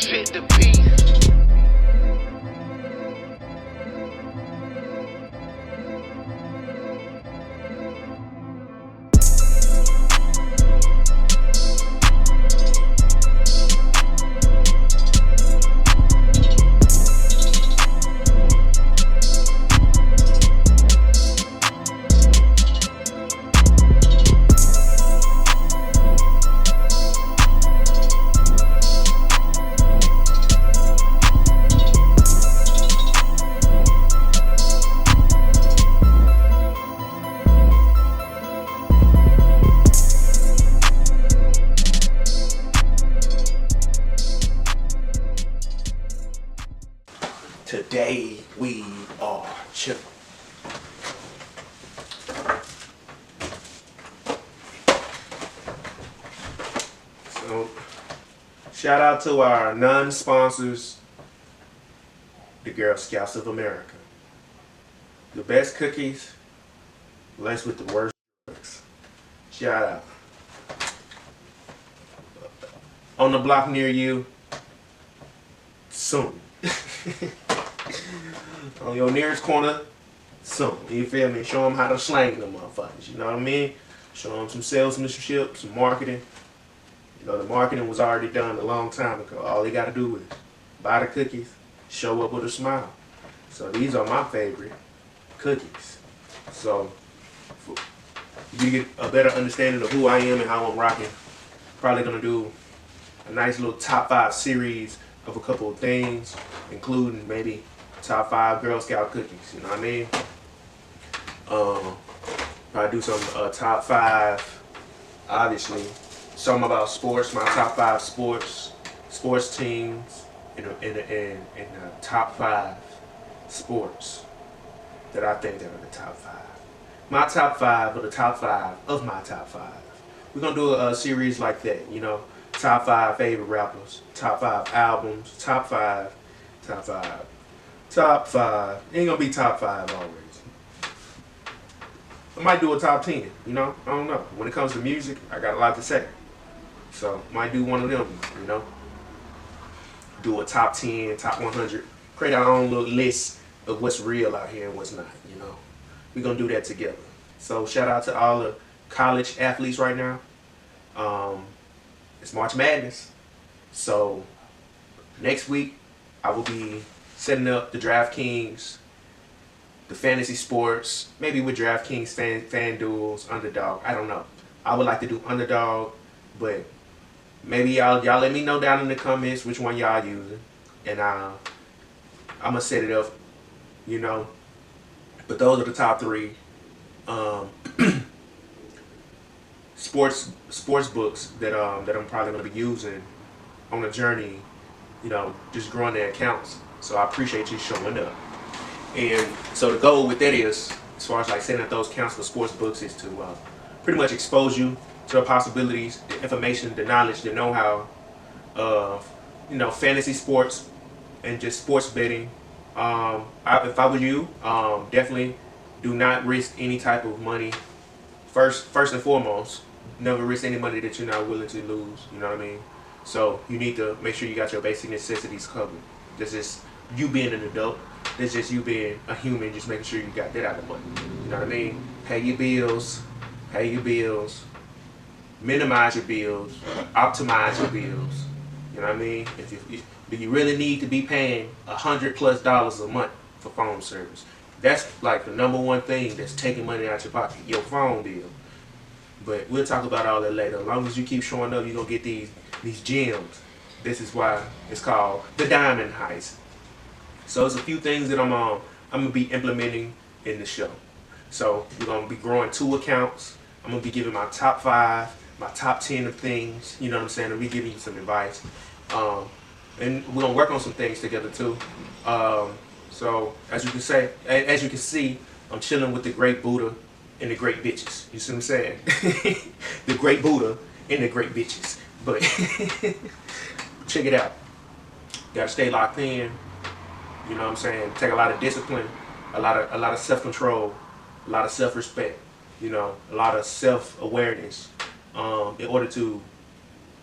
Fit the beat. Today we are chilling. So, shout out to our non-sponsors, the Girl Scouts of America. The best cookies, laced with the worst drugs. Shout out. On the block near you, soon. On your nearest corner, soon. You feel me? Show them how to slang them motherfuckers. You know what I mean? Show them some salesmanship, some marketing. You know, the marketing was already done a long time ago. All they got to do is buy the cookies, show up with a smile. So these are my favorite cookies. So you get a better understanding of who I am and how I'm rocking. Probably going to do a nice little top 5 series of a couple of things, including maybe top 5 Girl Scout cookies, you know what I mean? Probably do some top 5, obviously, something about sports, my top 5 sports teams, in the top 5 sports that I think that are the top 5. My top 5 are the top 5 of my top 5. We're gonna do a series like that, you know, top 5 favorite rappers, top 5 albums, top 5. Ain't gonna be top 5 always. I might do a top 10, you know? I don't know. When it comes to music, I got a lot to say. So, might do one of them, you know? Do a top 10, top 100. Create our own little list of what's real out here and what's not, you know? We're gonna do that together. So, shout out to all the college athletes right now. It's March Madness. So, next week, I will be setting up the DraftKings, the fantasy sports, maybe with DraftKings, FanDuels, Underdog. I don't know. I would like to do Underdog, but maybe y'all let me know down in the comments which one y'all using, and I'm gonna set it up, you know. But those are the top 3 sports books that I'm probably gonna be using on a journey, you know, just growing their accounts. So I appreciate you showing up. And so the goal with that is, as far as like setting up those accounts for sports books, is to pretty much expose you to the possibilities, the information, the knowledge, the know-how of, you know, fantasy sports and just sports betting. If I were you, definitely do not risk any type of money. First and foremost, never risk any money that you're not willing to lose. You know what I mean? So you need to make sure you got your basic necessities covered. This is you being an adult. This is just you being a human, just making sure you got that out of the way. You know what I mean? Pay your bills. Minimize your bills. Optimize your bills. You know what I mean? If you really need to be paying $100+ a month for phone service, that's like the number one thing that's taking money out your pocket, your phone bill. But we'll talk about all that later. As long as you keep showing up, you're gonna get these gems. This is why it's called the Diamond Heist. So there's a few things that I'm gonna be implementing in the show. So we're gonna be growing 2 accounts. I'm gonna be giving my top 5, my top 10 of things. You know what I'm saying? I'll be giving you some advice. And we're gonna work on some things together too. So as you can see, I'm chilling with the great Buddha and the great bitches. You see what I'm saying? The great Buddha and the great bitches. But check it out. Gotta stay locked in. You know what I'm saying? Take a lot of discipline, a lot of self-control, a lot of self-respect. You know, a lot of self-awareness in order to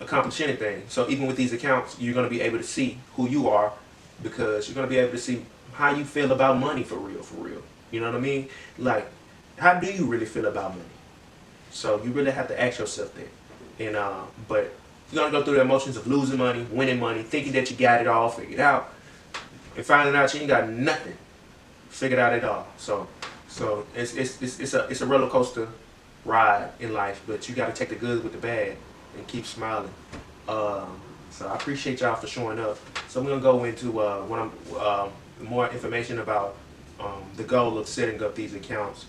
accomplish anything. So even with these accounts, you're going to be able to see who you are, because you're going to be able to see how you feel about money for real, for real. You know what I mean? Like, how do you really feel about money? So you really have to ask yourself that. And but you're going to go through the emotions of losing money, winning money, thinking that you got it all figured out, and finding out you ain't got nothing figured out at all. So it's a roller coaster ride in life, but you got to take the good with the bad and keep smiling. So I appreciate y'all for showing up. So I'm gonna go into more information about the goal of setting up these accounts.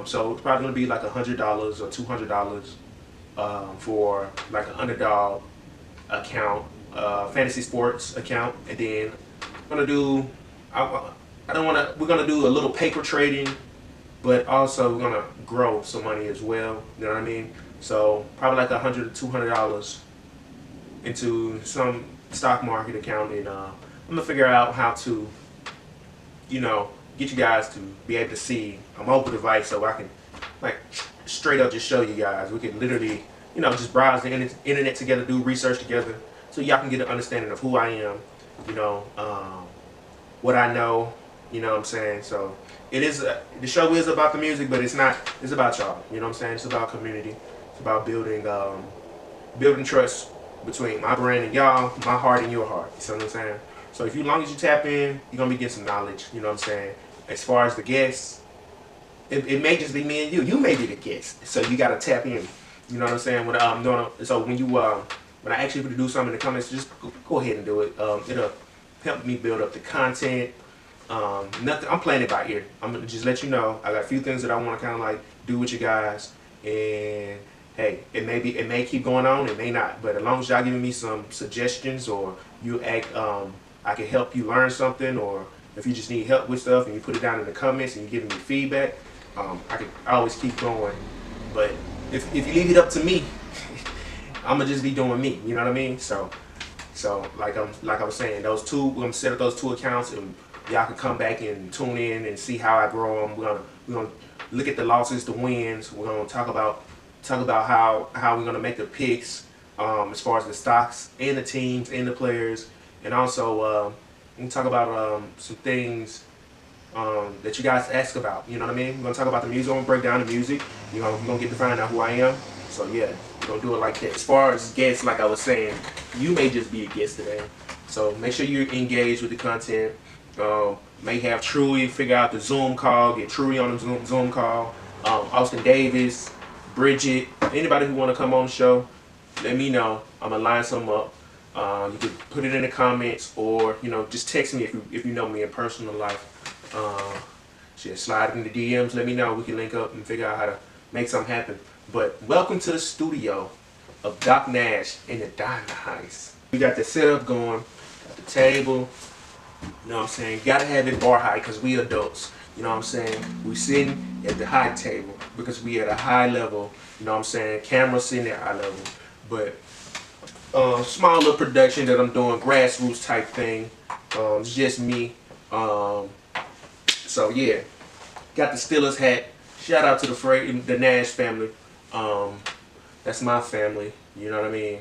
So it's probably gonna be like $100 or $200 for like an underdog account, fantasy sports account, and then I'm gonna do. We're gonna do a little paper trading, but also we're gonna grow some money as well. You know what I mean? So probably like $100 to $200 into some stock market account, and I'm gonna figure out how to, you know, get you guys to be able to see a mobile device, so I can like straight up just show you guys. We can literally, you know, just browse the internet together, do research together, so y'all can get an understanding of who I am, you know, what I know. You know what I'm saying? So it is the show is about the music, but it's not. It's about y'all. You know what I'm saying? It's about community. It's about building building trust between my brand and y'all, my heart and your heart. You see what I'm saying? So if long as you tap in, you're gonna be getting some knowledge. You know what I'm saying? As far as the guests, it may just be me and you. You may be the guest, so you gotta tap in. You know what I'm saying? When I'm doing, so when you when I ask you to do something in the comments, just go ahead and do it. It'll help me build up the content. Nothing. I'm playing it by ear. I'm gonna just let you know. I got a few things that I want to kind of like do with you guys, and hey, it may keep going on, it may not. But as long as y'all giving me some suggestions, or you act, I can help you learn something, or if you just need help with stuff and you put it down in the comments and you're giving me feedback, I always keep going. But if you leave it up to me, I'm gonna just be doing me. You know what I mean? So like I was saying, we're gonna set up those 2 accounts, and y'all can come back and tune in and see how I grow them. We're gonna look at the losses, the wins. We're gonna talk about how we're gonna make the picks as far as the stocks and the teams and the players, and also we can talk about some things that you guys ask about. You know what I mean? We're gonna talk about the music. We're gonna break down the music. You know, we're gonna get to find out who I am. So yeah, we're gonna do it like that. As far as guests, like I was saying, you may just be a guest today. So make sure you're engaged with the content. May have Truly figure out the Zoom call, get Truly on the Zoom call. Austin Davis, Bridget, anybody who want to come on the show, let me know. I'm gonna line some up. You can put it in the comments, or you know, just text me if you know me in personal life. Slide in the DMs. Let me know. We can link up and figure out how to make something happen. But welcome to the studio of Doc Nash and the Diamond Heist. We got the setup going, got the table. You know what I'm saying? Gotta have it bar high because we adults. You know what I'm saying? We sitting at the high table because we at a high level. You know what I'm saying? Camera sitting at high level. But small little production that I'm doing, grassroots type thing. It's just me. So yeah, got the Steelers hat. Shout out to the Nash family. That's my family. You know what I mean?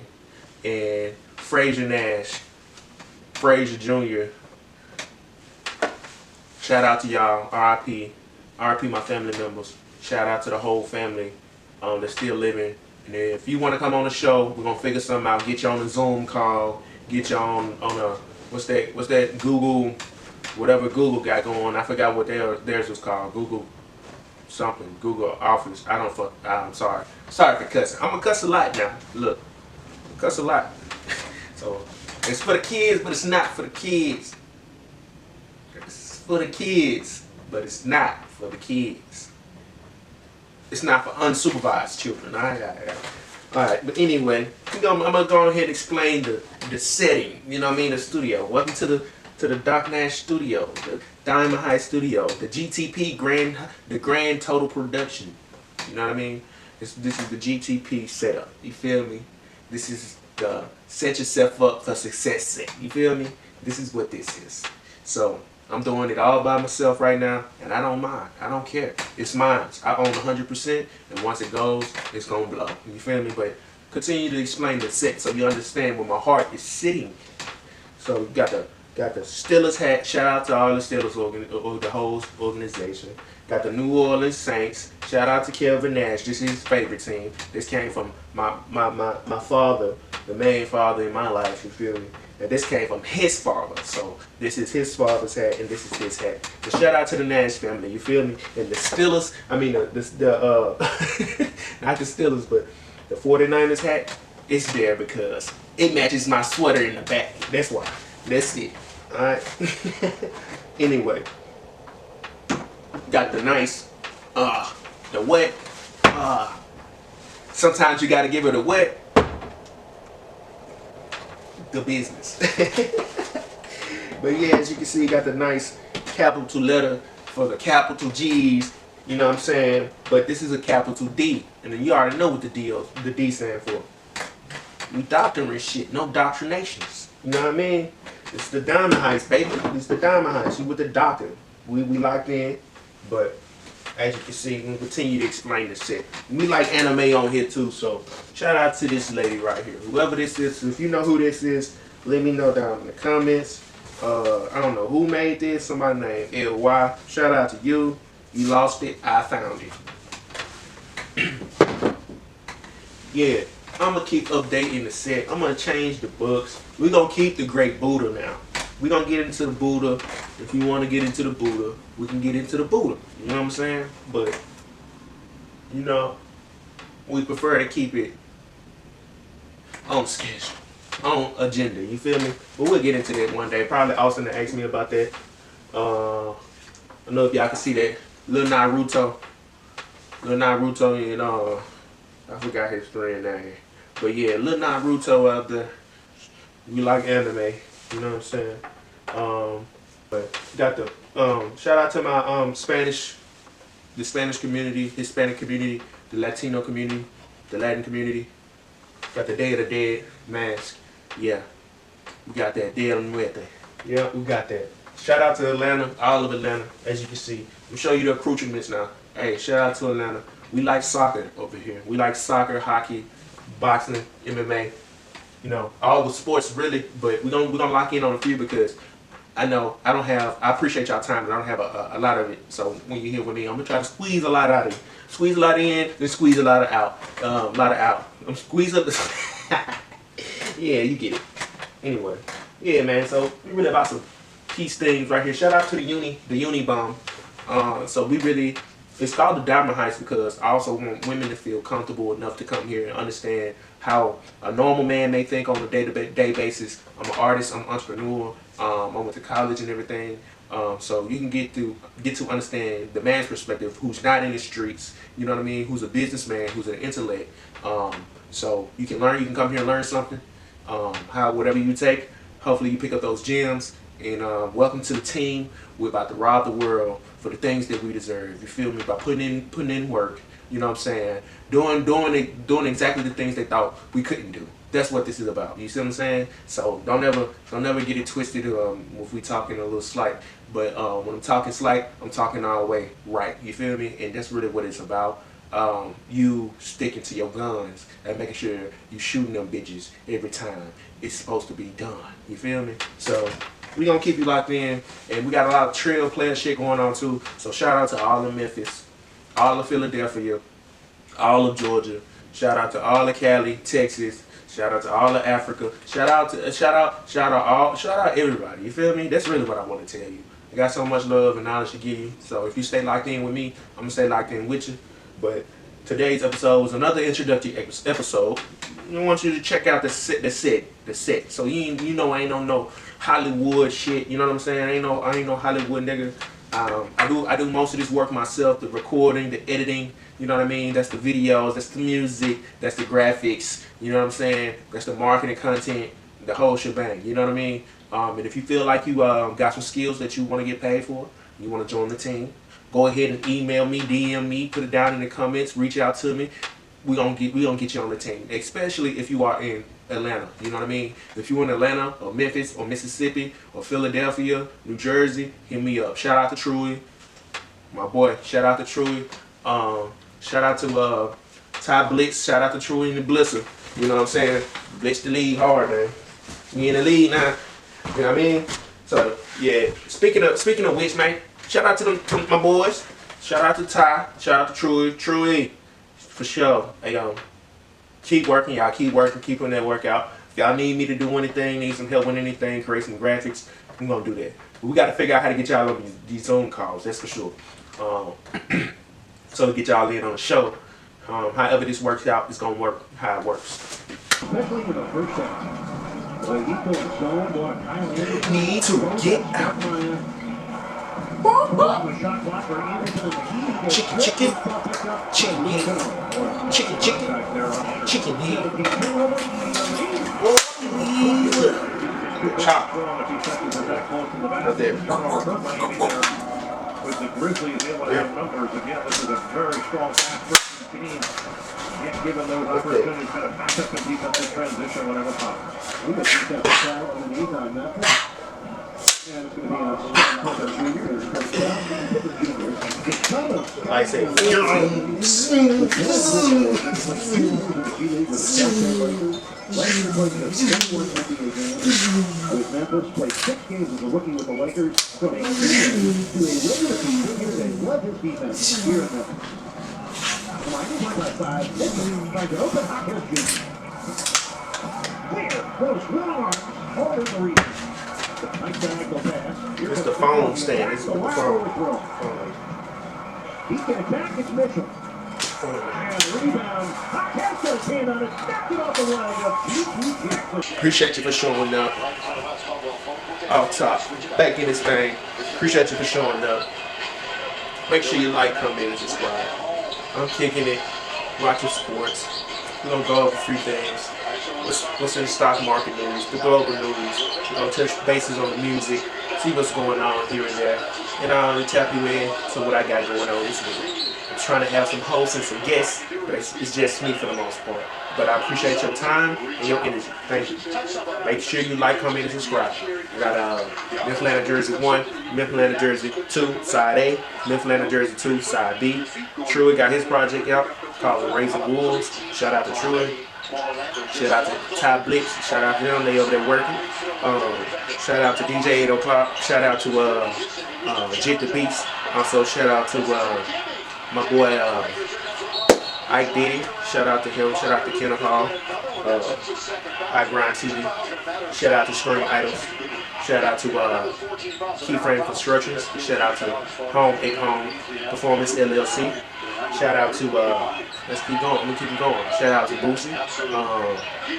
And Frazier Nash, Frazier Jr. Shout out to y'all. R.I.P. R.I.P. my family members. Shout out to the whole family that's still living. And if you want to come on the show, we're gonna figure something out. Get you on a Zoom call. Get you on a what's that Google, whatever Google got going. I forgot what theirs was called. Google something. Google Office. I'm sorry. Sorry for cussing. I'm gonna cuss a lot now. Look, I cuss a lot. So it's for the kids, but it's not for the kids. It's for the kids, but it's not for the kids. It's not for unsupervised children. All right. But anyway, I'm gonna go ahead and explain the setting. You know what I mean? The studio. Welcome to the Doc Nash studio, the Diamond Heist studio, the GTP Grand Total Production. You know what I mean? This is the GTP setup. You feel me? This is the set yourself up for success set. You feel me? This is what this is. So I'm doing it all by myself right now, and I don't mind. I don't care. It's mine. I own 100%, and once it goes, it's gonna blow. You feel me? But continue to explain the set so you understand where my heart is sitting. So you got the Steelers hat. Shout out to all the Steelers the whole organization. Got the New Orleans Saints. Shout out to Kelvin Nash. This is his favorite team. This came from my father, the main father in my life. You feel me? And this came from his father. So this is his father's hat, and this is his hat. So shout out to the Nash family. You feel me? And the Steelers. I mean the not the Steelers, but the 49ers hat. It's there because it matches my sweater in the back. That's why. That's it. Alright. Anyway. Got the nice, the wet. Sometimes you gotta give it a wet. The business. But yeah, as you can see, got the nice capital letter for the capital G's. You know what I'm saying? But this is a capital D. And then you already know what the D stand for. We doctoring shit, no doctrinations. You know what I mean? It's the Diamond Heist, baby. It's the Diamond Heist. You with the doctor. We locked in. But as you can see, we'll continue to explain the set. We like anime on here too, so shout out to this lady right here. Whoever this is, if you know who this is, let me know down in the comments. I don't know who made this, somebody named LY. Shout out to you. You lost it, I found it. Yeah, I'm gonna keep updating the set. I'm gonna change the books. We're gonna keep the Great Buddha now. We're gonna get into the Buddha. If you want to get into the Buddha, we can get into the Buddha. You know what I'm saying? But, you know, we prefer to keep it on schedule, on agenda. You feel me? But we'll get into that one day. Probably Austin to ask me about that. I don't know if y'all can see that. Lil Naruto. And I forgot his friend name. But yeah, Lil Naruto out there. We like anime. You know what I'm saying? But got the shout out to my the Spanish community, Hispanic community, the Latino community, the Latin community. Got the Day of the Dead mask. Yeah, we got that Día de Muerte. Yeah, we got that. Shout out to Atlanta, all of Atlanta, as you can see. I'm show you the accoutrements now. Hey, shout out to Atlanta. We like soccer over here. We like soccer, hockey, boxing, MMA. You know, all the sports really, but we're gonna lock in on a few because I know I appreciate y'all time, but I don't have a lot of it. So when you're here with me, I'm gonna try to squeeze a lot out of you. Squeeze a lot in, then squeeze a lot of out. I'm squeezing the yeah, you get it. Anyway, yeah, man. So we really about some peace things right here. Shout out to the uni bomb. So we really. It's called the Diamond Heist because I also want women to feel comfortable enough to come here and understand how a normal man may think on a day-to-day basis. I'm an artist, I'm an entrepreneur, I went to college and everything. So you can get to understand the man's perspective who's not in the streets, you know what I mean, who's a businessman, who's an intellect. So you can come here and learn something. Whatever you take, hopefully you pick up those gems. And welcome to the team. We're about to rob the world for the things that we deserve. You feel me? By putting in work. You know what I'm saying? Doing exactly the things they thought we couldn't do. That's what this is about. You see what I'm saying? So don't ever get it twisted if we talking a little slight. But when I'm talking slight, I'm talking all the way right. You feel me? And that's really what it's about. You sticking to your guns and making sure you shooting them bitches every time it's supposed to be done. You feel me? So we gonna keep you locked in, and we got a lot of trail player shit going on too. So shout out to all of Memphis, all of Philadelphia, all of Georgia. Shout out to all of Cali, Texas. Shout out to all of Africa. Shout out everybody. You feel me? That's really what I want to tell you. I got so much love and knowledge to give you. So if you stay locked in with me, I'm gonna stay locked in with you. But today's episode was another introductory episode. I want you to check out the set. So you know I ain't on no Hollywood shit. You know what I'm saying? I ain't no Hollywood nigga. I do most of this work myself, the recording, the editing. You know what I mean? That's the videos, that's the music, that's the graphics. You know what I'm saying? That's the marketing content, the whole shebang. You know what I mean? And if you feel like you got some skills that you want to get paid for, you want to join the team, go ahead and email me, DM me, put it down in the comments, reach out to me. We gonna get you on the team, especially if you are in Atlanta. You know what I mean? If you're in Atlanta or Memphis or Mississippi or Philadelphia, New Jersey, hit me up. Shout out to Truy, my boy. Shout out to Truy. Shout out to Ty Blitz. Shout out to Truy and the Blitzer. You know what I'm saying? Blitz the league hard, man. We in the league now. You know what I mean? So yeah. Speaking of which, man, shout out to my boys. Shout out to Ty. Shout out to Truey, for sure. Hey, keep working, y'all. Keep working. Keep putting that work out. If y'all need me to do anything, need some help with anything, create some graphics, I'm gonna do that. But we gotta figure out how to get y'all on these Zoom calls. That's for sure. So to get y'all in on the show. However this works out, it's gonna work how it works. Especially for the first half. Need to get out. Chicken head. Chop. Right there. With the Grizzlies able to have numbers again, this is a very strong pass team. Yet given those opportunities, kind of back up in defensive transition whenever possible. We got defensive foul in the meantime, and it's going to be I say, with Memphis played 6 games as a rookie with the Lakers, so they to a regular contributor that was his defense here in Memphis. Side, tries to open hot hill shoot. Clear, goes long, all in the reach. Nice diagonal pass. It's the phone stand. It's the phone. He can attack, it's Mitchell. And rebound. Hot Castro's hand on it. Snapped it off the line. Appreciate you for showing up. Off top. Back in this thing. Appreciate you for showing up. Make sure you like, comment, and subscribe. I'm kicking it. Watching sports. We're going to go over a few things. What's in the stock market news, the global news. We're going to touch bases on the music, see what's going on here and there. And I'll tap you in to what I got going on this week. I'm trying to have some hosts and some guests, but it's just me for the most part. But I appreciate your time and your energy. Thank you. Make sure you like, comment, and subscribe. We got Memphis Atlanta Jersey 1, Memphis Atlanta Jersey 2, Side A, Memphis Atlanta Jersey 2, Side B. Truey got his project out called Raising Wolves. Shout out to Truey. Shout out to Ty Blitz. Shout out to them. They over there working. Shout out to DJ 8 O'Clock. Shout out to Jit the Beast. Also shout out to my boy Ike Diddy. Shout out to him. Shout out to Kenneth Hall. I Grind TV. Shout out to String Idols. Shout out to Keyframe Constructions. Shout out to Home Performance LLC. Shout out to let's keep going. Let me keep going. Shout out to Boosie.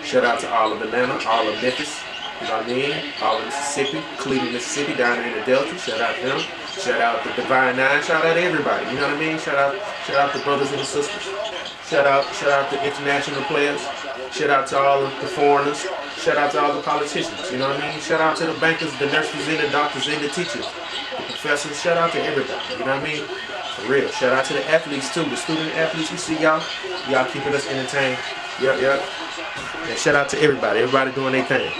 Shout out to all of Atlanta, all of Memphis. You know what I mean? All of Mississippi, Cleveland, Mississippi, down there in the Delta. Shout out to them. Shout out to Divine Nine. Shout out to everybody. You know what I mean? Shout out to brothers and sisters. Shout out to international players. Shout out to all of the foreigners. Shout out to all the politicians. You know what I mean? Shout out to the bankers, the nurses, and the doctors, and the teachers, the professors. Shout out to everybody. You know what I mean? For real. Shout out to the athletes too, the student athletes. We see y'all. Y'all keeping us entertained. Yep. And shout out to everybody. Everybody doing their thing.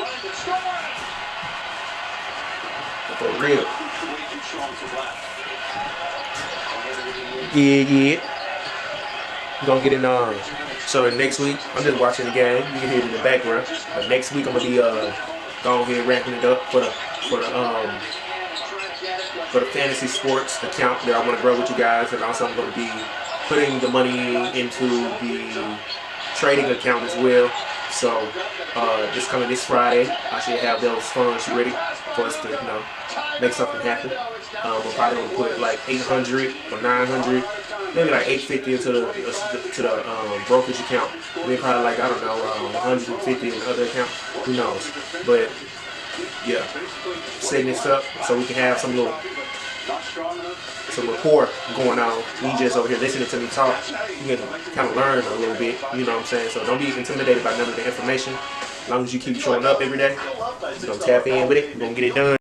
For real. Yeah. We're gonna get in so next week, I'm just watching the game. You can hear it in the background. But next week I'm gonna be going here ramping it up for the fantasy sports account that I want to grow with you guys, and also I'm going to be putting the money into the trading account as well. So this Friday, I should have those funds ready for us to make something happen. I'm probably going to put like 800 or 900, maybe like 850 into the brokerage account. Maybe probably like 150 in the other account. Who knows? But yeah, setting this up so we can have some rapport going on. You just over here listening to me talk, you can kind of learn a little bit, you know what I'm saying? So don't be intimidated by none of the information. As long as you keep showing up every day, you're going to tap in with it, you're going to get it done.